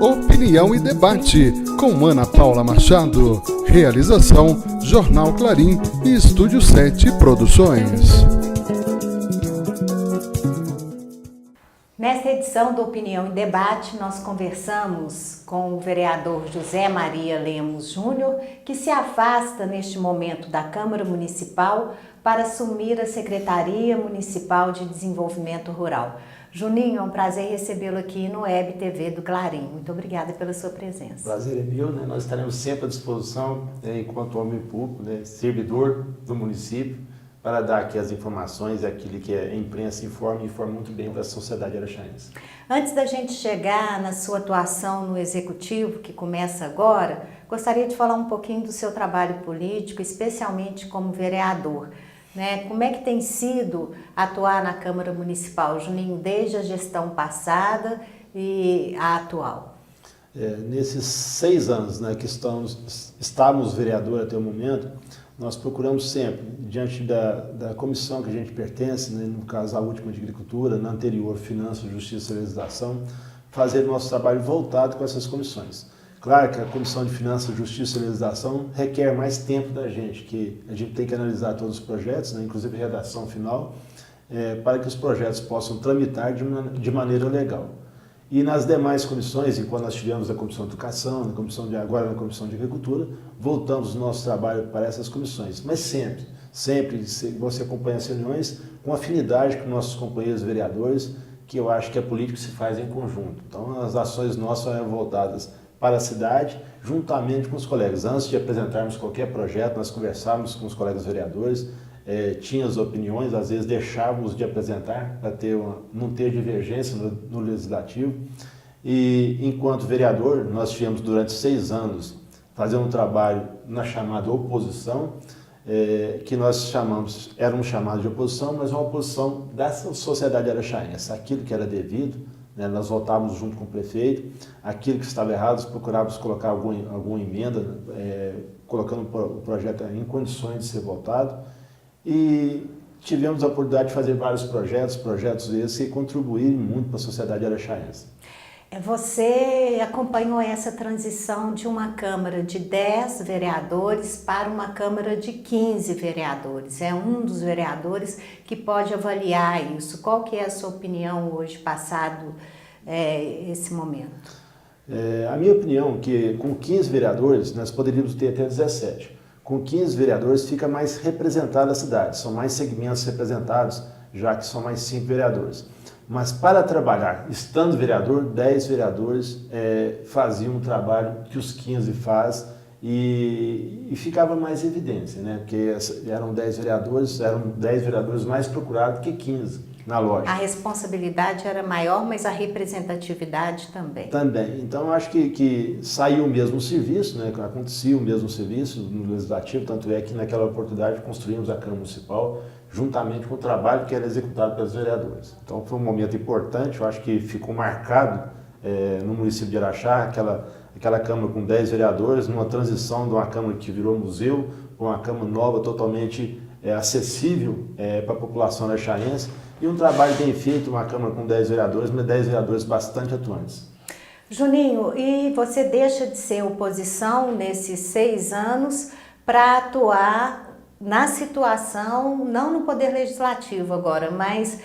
Opinião e Debate, com Ana Paula Machado. Realização, Jornal Clarim e Estúdio 7 Produções. Nesta edição do Opinião e Debate, nós conversamos com o vereador José Maria Lemos Júnior, que se afasta neste momento da Câmara Municipal para assumir a Secretaria Municipal de Desenvolvimento Rural. Juninho, é um prazer recebê-lo aqui no Web TV do Clarim. Muito obrigada pela sua presença. Prazer é meu, né? Nós estaremos sempre à disposição, enquanto homem público, servidor do município, para dar aqui as informações, aquilo que a imprensa informa e informa muito bem para a sociedade araxaense. Antes da gente chegar na sua atuação no Executivo, que começa agora, gostaria de falar um pouquinho do seu trabalho político, especialmente como vereador. Como é que tem sido atuar na Câmara Municipal, Juninho, desde a gestão passada e a atual? Nesses 6 anos que estamos vereador até o momento, nós procuramos sempre, diante da comissão que a gente pertence, no caso a última de Agricultura, na anterior Finanças, Justiça e Legislação, fazer nosso trabalho voltado com essas comissões. Claro que a Comissão de Finanças, Justiça e Legislação requer mais tempo da gente, que a gente tem que analisar todos os projetos, inclusive a redação final, para que os projetos possam tramitar de maneira legal. E nas demais comissões, enquanto nós tivemos a Comissão de Educação, agora na Comissão de Agricultura, voltamos o nosso trabalho para essas comissões. Mas sempre você acompanha as reuniões com afinidade com nossos companheiros vereadores, que eu acho que a política se faz em conjunto. Então as ações nossas são voltadas para a cidade, juntamente com os colegas. Antes de apresentarmos qualquer projeto, nós conversávamos com os colegas vereadores, tínhamos opiniões, às vezes deixávamos de apresentar para não ter divergência no legislativo. E enquanto vereador, nós tivemos durante 6 anos fazendo um trabalho na chamada oposição, que nós éramos chamados de oposição, mas uma oposição da sociedade araxaense, aquilo que era devido. Nós votávamos junto com o prefeito, aquilo que estava errado, nós procurávamos colocar alguma emenda, colocando o projeto em condições de ser votado. E tivemos a oportunidade de fazer vários projetos esses que contribuíram muito para a sociedade araxaense. Você acompanhou essa transição de uma Câmara de 10 vereadores para uma Câmara de 15 vereadores. É um dos vereadores que pode avaliar isso. Qual que é a sua opinião hoje, passado esse momento? A minha opinião é que com 15 vereadores nós poderíamos ter até 17. Com 15 vereadores fica mais representada a cidade, são mais segmentos representados, já que são mais 5 vereadores. Mas para trabalhar, estando vereador, 10 vereadores faziam um trabalho que os 15 fazem e ficava mais evidência, porque eram 10 vereadores mais procurados que 15 na lógica. A responsabilidade era maior, mas a representatividade também. Também. Então, acho que saiu o mesmo serviço, acontecia o mesmo serviço no Legislativo, tanto é que naquela oportunidade construímos a Câmara Municipal, juntamente com o trabalho que era executado pelos vereadores. Então foi um momento importante, eu acho que ficou marcado no município de Araxá, aquela Câmara com 10 vereadores, numa transição de uma Câmara que virou museu, para uma Câmara nova, totalmente acessível para a população araxaense, e um trabalho bem feito, uma Câmara com 10 vereadores, mas 10 vereadores bastante atuantes. Juninho, e você deixa de ser oposição nesses 6 anos para atuar na situação, não no Poder Legislativo agora, mas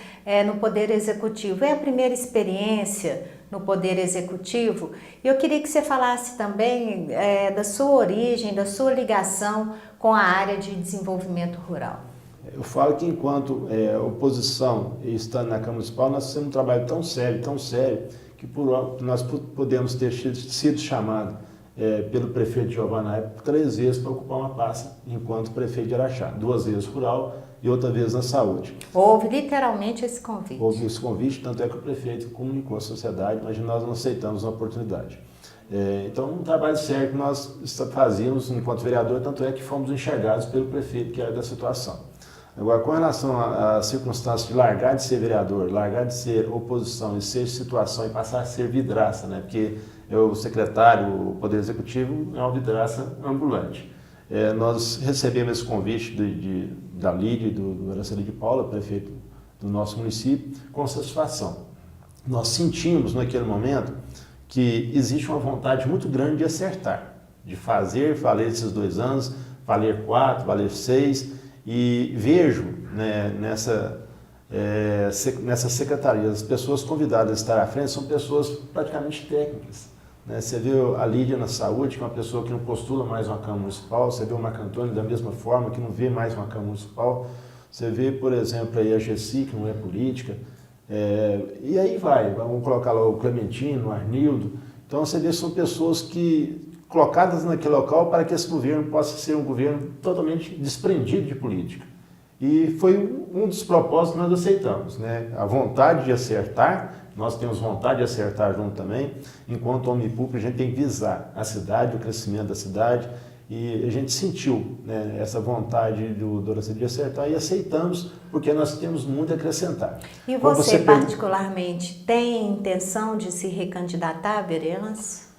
no Poder Executivo. É a primeira experiência no Poder Executivo. E eu queria que você falasse também da sua origem, da sua ligação com a área de desenvolvimento rural. Eu falo que enquanto oposição e estando na Câmara Municipal, nós fizemos um trabalho tão sério, que nós podemos ter sido chamados pelo prefeito Giovanni na época 3 vezes para ocupar uma pasta enquanto prefeito de Araxá, 2 vezes rural e outra vez na saúde. Houve literalmente esse convite. Houve esse convite, tanto é que o prefeito comunicou à sociedade, mas nós não aceitamos a oportunidade. Então, um trabalho sério que nós fazíamos enquanto vereador, tanto é que fomos enxergados pelo prefeito que era da situação. Agora, com relação à circunstância de largar de ser vereador, largar de ser oposição e ser situação e passar a ser vidraça, porque o secretário, o Poder Executivo é uma vidraça ambulante. Nós recebemos esse convite da Lídia e do Araceli de Paula, prefeito do nosso município, com satisfação. Nós sentimos naquele momento que existe uma vontade muito grande de acertar, de valer esses 2 anos, valer 4, valer 6, e vejo, né, nessa secretaria, as pessoas convidadas a estar à frente são pessoas praticamente técnicas. Né? Você vê a Lídia na saúde, que é uma pessoa que não postula mais uma Câmara Municipal, você vê o Marco Antônio da mesma forma, que não vê mais uma Câmara Municipal, você vê, por exemplo, aí a Gessi, que não é política, e aí vamos colocar lá o Clementino, o Arnildo. Então você vê, são pessoas que colocadas naquele local para que esse governo possa ser um governo totalmente desprendido de política. E foi um dos propósitos que nós aceitamos, né? A vontade de acertar, nós temos vontade de acertar junto também, enquanto homem público a gente tem que visar a cidade, o crescimento da cidade, e a gente sentiu, né, essa vontade do Doracê de acertar e aceitamos, porque nós temos muito a acrescentar. E você particularmente, tem intenção de se recandidatar à vereança?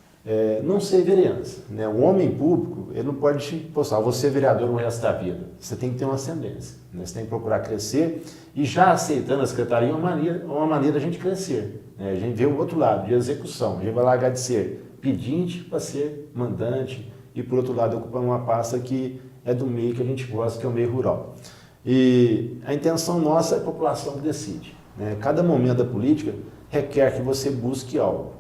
Não ser vereança, né? O homem público, ele não pode postar, vou ser vereador o resto da vida. Você tem que ter uma ascendência, né? Você tem que procurar crescer, e já aceitando a secretaria é uma maneira de a gente crescer, né? A gente vê o outro lado, de execução. A gente vai largar de ser pedinte para ser mandante, e por outro lado ocupar uma pasta que é do meio que a gente gosta, que é o meio rural. E a intenção nossa é a população que decide, né? Cada momento da política requer que você busque algo.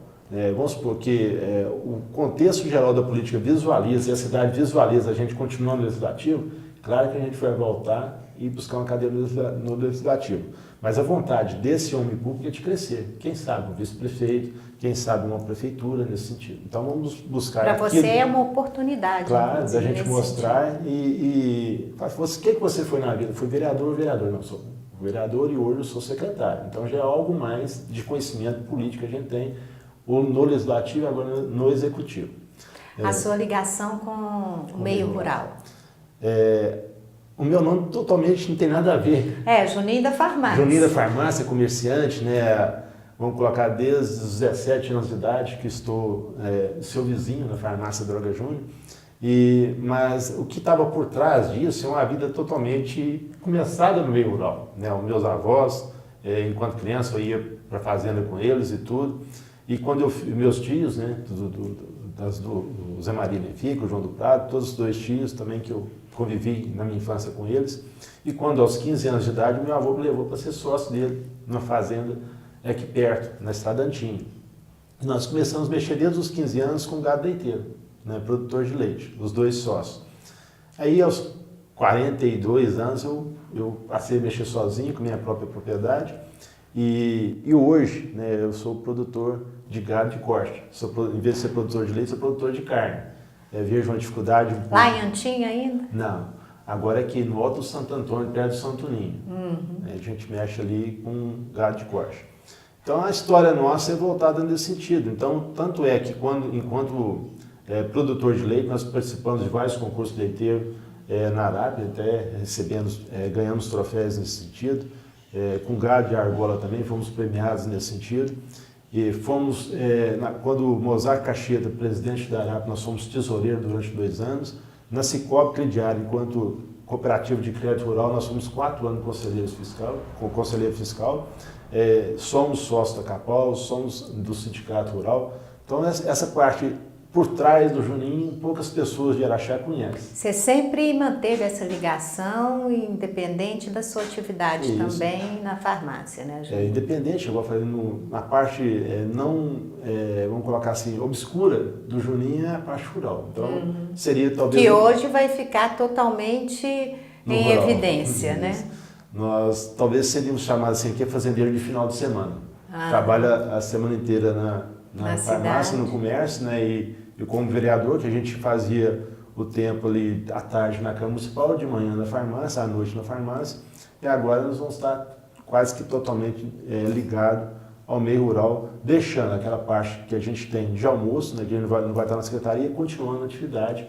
Vamos supor que o contexto geral da política visualiza, e a cidade visualiza a gente continuando no legislativo, claro que a gente vai voltar e buscar uma cadeira no legislativo. Mas a vontade desse homem público é de crescer. Quem sabe um vice-prefeito, quem sabe uma prefeitura nesse sentido. Então vamos buscar... Para você é uma oportunidade. Claro, da gente mostrar o que você foi na vida? Fui vereador, não sou vereador e hoje eu sou secretário. Então já é algo mais de conhecimento político que a gente tem, ou no legislativo, agora no executivo. A sua ligação com o meio rural? O meu nome totalmente não tem nada a ver. Juninho da Farmácia. Juninho da Farmácia, comerciante, né? Vamos colocar desde os 17 anos de idade que estou seu vizinho na Farmácia Droga Júnior. Mas o que estava por trás disso é uma vida totalmente começada no meio rural, né? Os meus avós, enquanto criança, eu ia para a fazenda com eles e tudo. E quando meus tios, né, do Zé Maria Benfica, o João do Prado, todos os 2 tios também que eu convivi na minha infância com eles. E quando aos 15 anos de idade, meu avô me levou para ser sócio dele, numa fazenda aqui perto, na Estrada Antinha. E nós começamos a mexer desde os 15 anos com gado leiteiro, né, produtor de leite, os 2 sócios. Aí aos 42 anos eu passei a mexer sozinho com minha própria propriedade. E hoje, né, eu sou produtor de gado de corte. Em vez de ser produtor de leite, sou produtor de carne. Vejo uma dificuldade... Lá em Antinha ainda? Não. Agora aqui no Alto Santo Antônio, perto do Santo Ninho. A gente mexe ali com gado de corte. Então a história nossa é voltada nesse sentido. Então, tanto é que enquanto produtor de leite, nós participamos de vários concursos leiteiros na Arábia, até ganhamos troféus nesse sentido. Com gado de argola também, fomos premiados nesse sentido. E fomos, quando o Mozart Cacheta, presidente da Arábia, nós fomos tesoureiros durante 2 anos. Na Cicobi Crediário, enquanto cooperativa de crédito rural, nós fomos 4 anos conselheiro fiscal. Somos sócios da Capal, somos do Sindicato Rural. Então, essa parte por trás do Juninho, poucas pessoas de Araxá conhecem. Você sempre manteve essa ligação, independente da sua atividade também na farmácia, né, Juninho? Independente, eu vou fazer na parte vamos colocar assim, obscura do Juninho é a parte rural. Então, seria talvez... Que hoje vai ficar totalmente em evidência, né? Nós talvez seríamos chamados assim, aqui é fazendeiro de final de semana. Trabalha a semana inteira na farmácia, no comércio, né? E como vereador, que a gente fazia o tempo ali à tarde na Câmara Municipal, de manhã na farmácia, à noite na farmácia, e agora nós vamos estar quase que totalmente ligado ao meio rural, deixando aquela parte que a gente tem de almoço, né, que não vai estar na secretaria, continuando a atividade,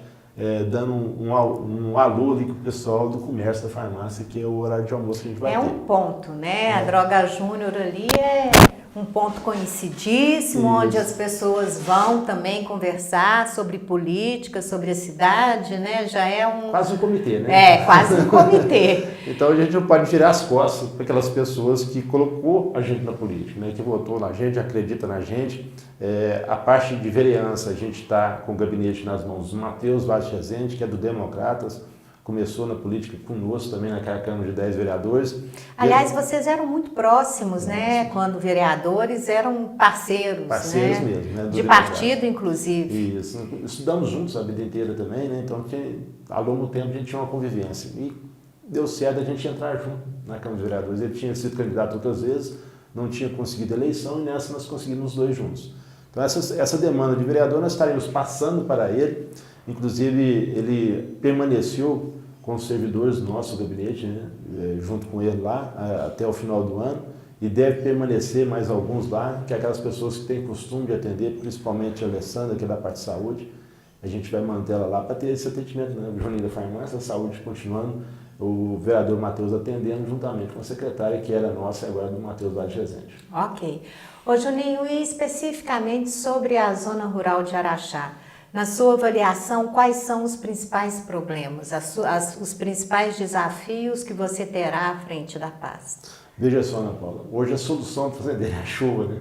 dando um alô ali com o pessoal do comércio da farmácia, que é o horário de almoço que a gente vai ter. Um ponto, né? A Droga Júnior ali um ponto conhecidíssimo, onde as pessoas vão também conversar sobre política, sobre a cidade, né? Já é um... Quase um comitê, né? É, quase um comitê. Então a gente não pode virar as costas para aquelas pessoas que colocou a gente na política, né? Que votou na gente, acredita na gente. A parte de vereança, a gente está com o gabinete nas mãos do Matheus Vaz Rezende, que é do Democratas, começou na política conosco também, naquela Câmara de 10 vereadores. Aliás, vocês eram muito próximos, né? Quando vereadores eram parceiros, Parceiros né? mesmo, né? De partido, inclusive. Isso. Estudamos juntos a vida inteira também, né? Então, ao longo do tempo, a gente tinha uma convivência. E deu certo a gente entrar junto na Câmara de Vereadores. Ele tinha sido candidato outras vezes, não tinha conseguido eleição, e nessa nós conseguimos os dois juntos. Então, essa demanda de vereador, nós estaremos passando para ele. Inclusive, ele permaneceu com os servidores do nosso gabinete, né, junto com ele lá, até o final do ano, e deve permanecer mais alguns lá, que é aquelas pessoas que têm costume de atender, principalmente a Alessandra, que é da parte de saúde. A gente vai manter ela lá para ter esse atendimento, né? O Juninho da Farmácia, a saúde continuando, o vereador Matheus atendendo, juntamente com a secretária, que era nossa e agora do Matheus Vaz Rezende. Ok. Ô Juninho, e especificamente sobre a zona rural de Araxá? Na sua avaliação, quais são os principais problemas, os principais desafios que você terá à frente da pasta? Veja só, Ana Paula, hoje a solução do fazendeiro é a chuva, né?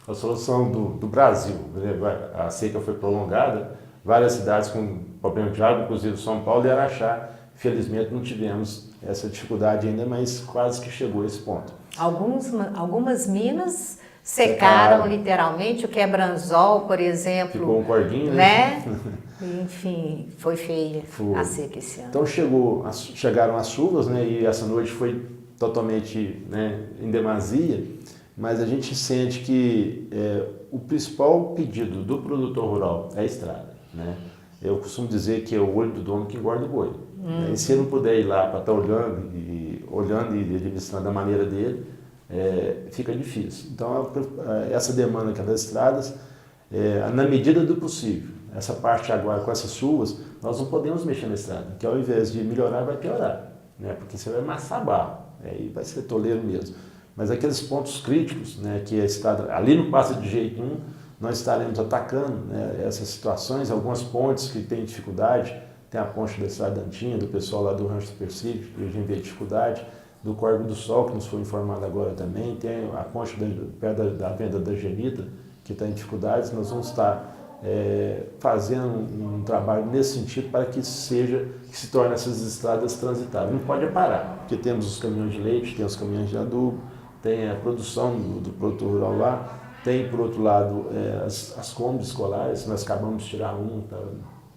A solução do Brasil, né? A seca foi prolongada, várias cidades com problema de água, inclusive São Paulo e Araxá. Felizmente não tivemos essa dificuldade ainda, mas quase que chegou a esse ponto. Algumas minas secaram literalmente, o quebranzol, por exemplo. Ficou um corguinho, né? Enfim, foi feia a seca esse ano. Então chegaram as chuvas, né? E essa noite foi totalmente, né, em demasia, mas a gente sente que o principal pedido do produtor rural é a estrada, né? Eu costumo dizer que é o olho do dono que engorda o boi. Né? E se ele não puder ir lá para estar olhando e administrando da maneira dele, fica difícil. Então, essa demanda aqui das estradas, na medida do possível, essa parte agora com essas chuvas, nós não podemos mexer na estrada, que ao invés de melhorar, vai piorar, né? Porque você vai amassar barro, aí vai ser toleiro mesmo. Mas aqueles pontos críticos, né, que a estrada ali não passa de jeito nenhum, nós estaremos atacando, né, essas situações, algumas pontes que têm dificuldade, tem a ponte da Estrada Antinha, do pessoal lá do Rancho Super Cívico, que a gente vê dificuldade, do Corvo do Sol, que nos foi informado agora também, tem a ponte perto da venda da Genita, que está em dificuldades. Nós vamos estar fazendo um trabalho nesse sentido para que se torne essas estradas transitáveis. Não pode parar, porque temos os caminhões de leite, tem os caminhões de adubo, tem a produção do produtor rural lá, tem, por outro lado, as combis escolares. Nós acabamos de tirar tá,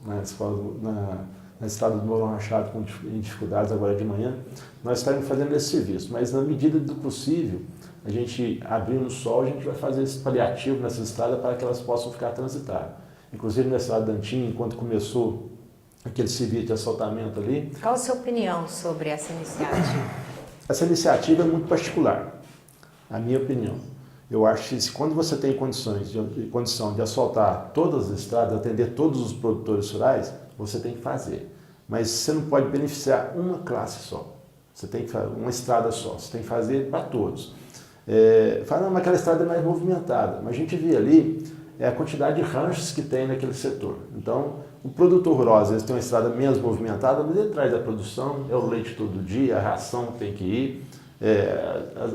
na estrada do Morão Rachado em dificuldades agora de manhã. Nós estamos fazendo esse serviço, mas na medida do possível, a gente abrindo o sol, a gente vai fazer esse paliativo nessas estradas para que elas possam ficar transitáveis. Inclusive na estrada da Antinha, enquanto começou aquele serviço de assaltamento ali. Qual a sua opinião sobre essa iniciativa? Essa iniciativa é muito particular, a minha opinião. Eu acho que quando você tem condição de asfaltar todas as estradas, atender todos os produtores rurais, você tem que fazer. Mas você não pode beneficiar uma classe só. Você tem que fazer uma estrada só. Você tem que fazer para todos. Fala, mas aquela estrada é mais movimentada. Mas a gente vê ali a quantidade de ranchos que tem naquele setor. Então, o produtor rural, às vezes, tem uma estrada menos movimentada, mas ele traz a produção, é o leite todo dia, a ração tem que ir,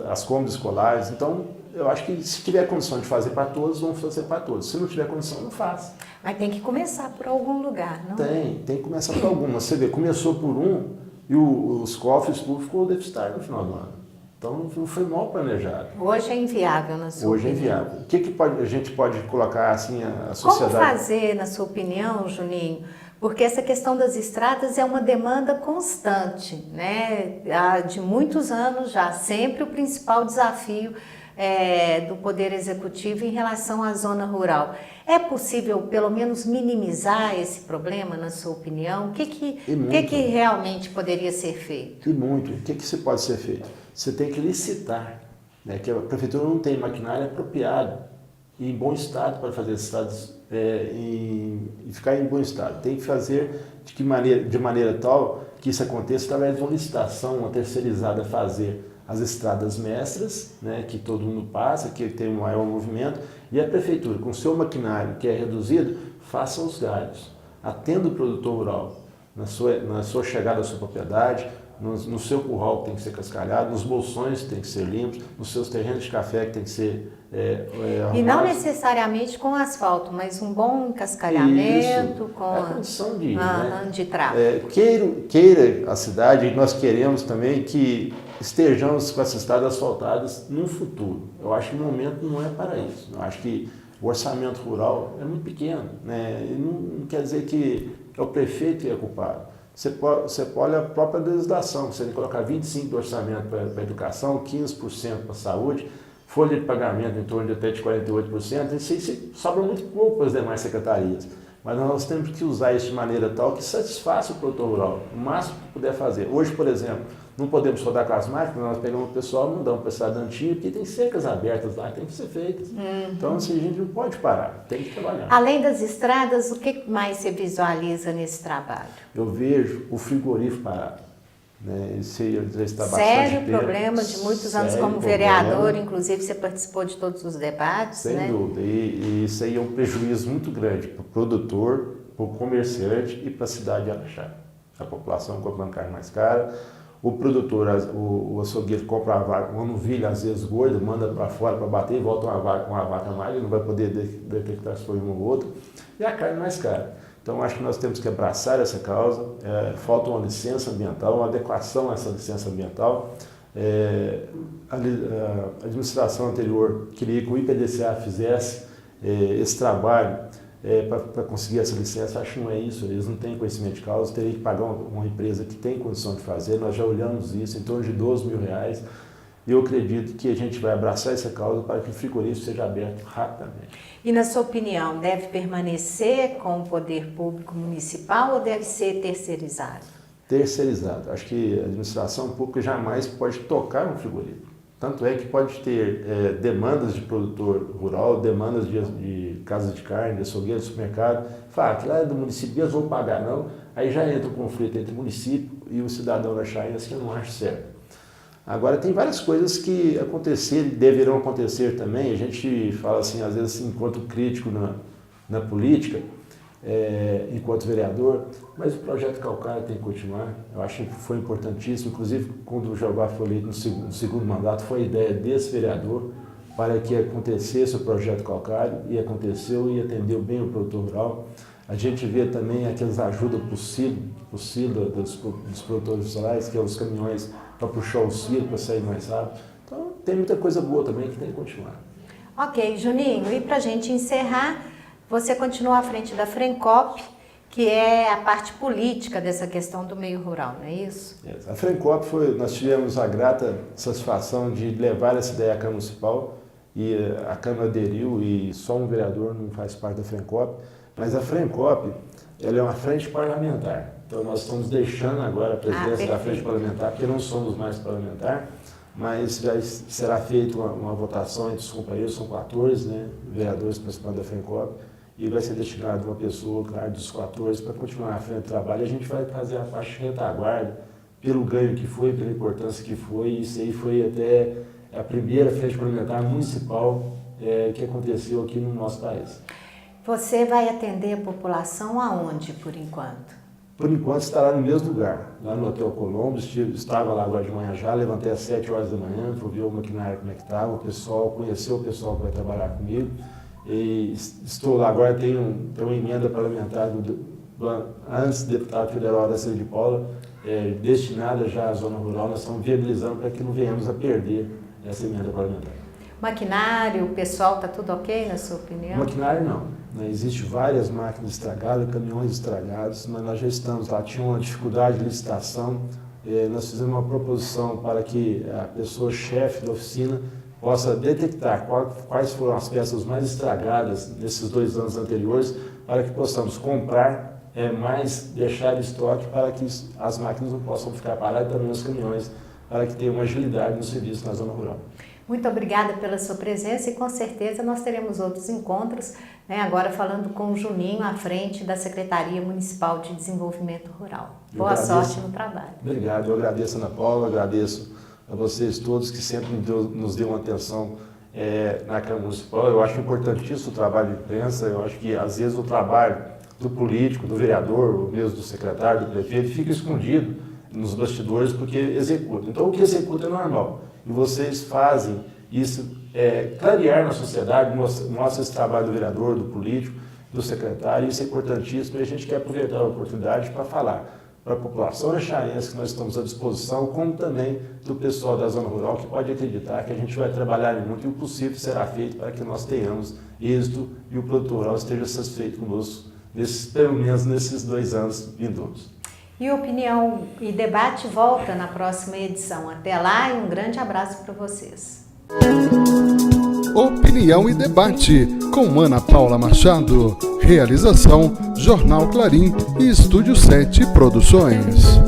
as combis escolares. Então, eu acho que se tiver condição de fazer para todos, vamos fazer para todos. Se não tiver condição, não faz. Mas tem que começar por algum lugar, não? Tem que começar por alguma. Você vê, começou por um e os cofres públicos ficou deficitário no final do ano. Então, não foi mal planejado. Hoje é inviável, na sua opinião. Hoje é inviável. O que a gente pode colocar assim a sociedade? Como fazer, na sua opinião, Juninho? Porque essa questão das estradas é uma demanda constante, né? De muitos anos já, sempre o principal desafio do Poder Executivo em relação à zona rural. É possível, pelo menos, minimizar esse problema, na sua opinião? O que realmente poderia ser feito? E muito. O que se pode ser feito? Você tem que licitar, né? Que a prefeitura não tem maquinário apropriado e em bom estado para fazer esses estados e ficar em bom estado. Tem que fazer de maneira tal que isso aconteça através de uma licitação, uma terceirizada fazer as estradas mestras, né, que todo mundo passa, que tem um maior movimento, e a prefeitura, com seu maquinário que é reduzido, faça os galhos, atenda o produtor rural na sua chegada à sua propriedade, no seu curral que tem que ser cascalhado, nos bolsões que tem que ser limpos, nos seus terrenos de café que tem que ser e não necessariamente com asfalto, mas um bom cascalhamento. Isso. Com a condição de, né, de tráfego. Queira a cidade, e nós queremos também que estejamos com essas estradas asfaltadas no futuro. Eu acho que no momento não é para isso. Eu acho que o orçamento rural é muito pequeno, né? E não quer dizer que é o prefeito que é culpado. Você pode a própria legislação, você tem que colocar 25% do orçamento para a educação, 15% para a saúde, folha de pagamento em torno de até de 48%, isso sobra muito pouco para as demais secretarias. Mas nós temos que usar isso de maneira tal que satisfaça o produtor rural, o máximo que puder fazer. Hoje, por exemplo, não podemos rodar com as máquinas, nós pegamos o pessoal e mudamos para a estrada antiga, porque tem secas abertas lá, tem que ser feitas. Então, assim, a gente não pode parar, tem que trabalhar. Além das estradas, o que mais você visualiza nesse trabalho? Eu vejo o frigorífico parado. Né? Sério problema de muitos anos como vereador, inclusive você participou de todos os debates. Sem dúvida, e isso aí é um prejuízo muito grande para o produtor, para o comerciante e para a cidade de Araxá. A população comprando carne mais cara, o produtor, o açougueiro compra uma novilha às vezes gorda, manda para fora para bater e volta uma vaca magra, não vai poder detectar se foi uma ou outra, e a carne mais cara. Então, acho que nós temos que abraçar essa causa, falta uma licença ambiental, uma adequação a essa licença ambiental. A administração anterior queria que o IPDCA fizesse esse trabalho para conseguir essa licença. Acho que não é isso, eles não têm conhecimento de causa, teriam que pagar uma empresa que tem condição de fazer, nós já olhamos isso, em torno de R$12 mil. E eu acredito que a gente vai abraçar essa causa para que o frigorífico seja aberto rapidamente. E, na sua opinião, deve permanecer com o poder público municipal ou deve ser terceirizado? Terceirizado. Acho que a administração pública jamais pode tocar no frigorífico. Tanto é que pode ter demandas de produtor rural, demandas de casas de carne, de açougueiro, de supermercado. Fala que lá é do município, eles vão pagar não. Aí já entra um conflito entre o município e o cidadão araxaense, que eu não acho certo. Agora, tem várias coisas que aconteceram e deverão acontecer também. A gente fala assim, às vezes, enquanto crítico na política, enquanto vereador, mas o projeto Calcário tem que continuar. Eu acho que foi importantíssimo. Inclusive, quando o Jeová foi eleito no segundo mandato, foi a ideia desse vereador para que acontecesse o projeto Calcário, e aconteceu e atendeu bem o produtor rural. A gente vê também aquelas ajudas possível dos produtores rurais, que é os caminhões para puxar o silo, para sair mais rápido. Então, tem muita coisa boa também que tem que continuar. Ok, Juninho, e para a gente encerrar, você continua à frente da Frencop, que é a parte política dessa questão do meio rural, não é isso? A Frencop nós tivemos a grata satisfação de levar essa ideia à Câmara Municipal, e a Câmara aderiu, e só um vereador não faz parte da Frencop, mas a Frencop, ela é uma frente parlamentar. Então, nós estamos deixando agora a presidência da frente parlamentar, porque não somos mais parlamentar, mas será feita uma votação entre os companheiros, são 14 vereadores participando da Frencop, e vai ser destinado uma pessoa, claro, dos 14, para continuar à frente do trabalho. A gente vai fazer a parte de retaguarda, pelo ganho que foi, pela importância que foi, e isso aí foi até a primeira frente parlamentar municipal que aconteceu aqui no nosso país. Você vai atender a população aonde, por enquanto? Por enquanto estará no mesmo lugar, lá no Hotel Colombo. Estava lá agora de manhã já, levantei às 7 horas da manhã, fui ver o maquinário como é que estava, o pessoal, conhecer o pessoal que vai trabalhar comigo. E estou lá agora, tem uma emenda parlamentar antes do deputado federal da cidade de Paula, destinada já à zona rural. Nós estamos viabilizando para que não venhamos a perder essa emenda parlamentar. Maquinário, o pessoal, está tudo ok na sua opinião? Maquinário não. Existem várias máquinas estragadas, caminhões estragados, mas nós já estamos lá. Tinha uma dificuldade de licitação, nós fizemos uma proposição para que a pessoa chefe da oficina possa detectar quais foram as peças mais estragadas nesses 2 anos anteriores, para que possamos comprar mais, deixar em estoque, para que as máquinas não possam ficar paradas, também os caminhões, para que tenha uma agilidade no serviço na zona rural. Muito obrigada pela sua presença, e com certeza nós teremos outros encontros, agora falando com o Juninho à frente da Secretaria Municipal de Desenvolvimento Rural. Boa sorte no trabalho. Obrigado, eu agradeço a Ana Paula, agradeço a vocês todos que sempre nos deu uma atenção na Câmara Municipal. Eu acho importantíssimo o trabalho de imprensa, eu acho que às vezes o trabalho do político, do vereador, ou mesmo do secretário, do prefeito, fica escondido nos bastidores porque executa. Então o que executa é normal. E vocês fazem isso, clarear na sociedade, mostra esse trabalho do vereador, do político, do secretário, isso é importantíssimo e a gente quer aproveitar a oportunidade para falar para a população achaense que nós estamos à disposição, como também do pessoal da zona rural que pode acreditar que a gente vai trabalhar muito e o possível será feito para que nós tenhamos êxito e o produtor rural esteja satisfeito conosco, pelo menos nesses 2 anos vindouros. E Opinião e Debate volta na próxima edição. Até lá e um grande abraço para vocês. Opinião e Debate, com Ana Paula Machado. Realização, Jornal Clarim e Estúdio 7 Produções.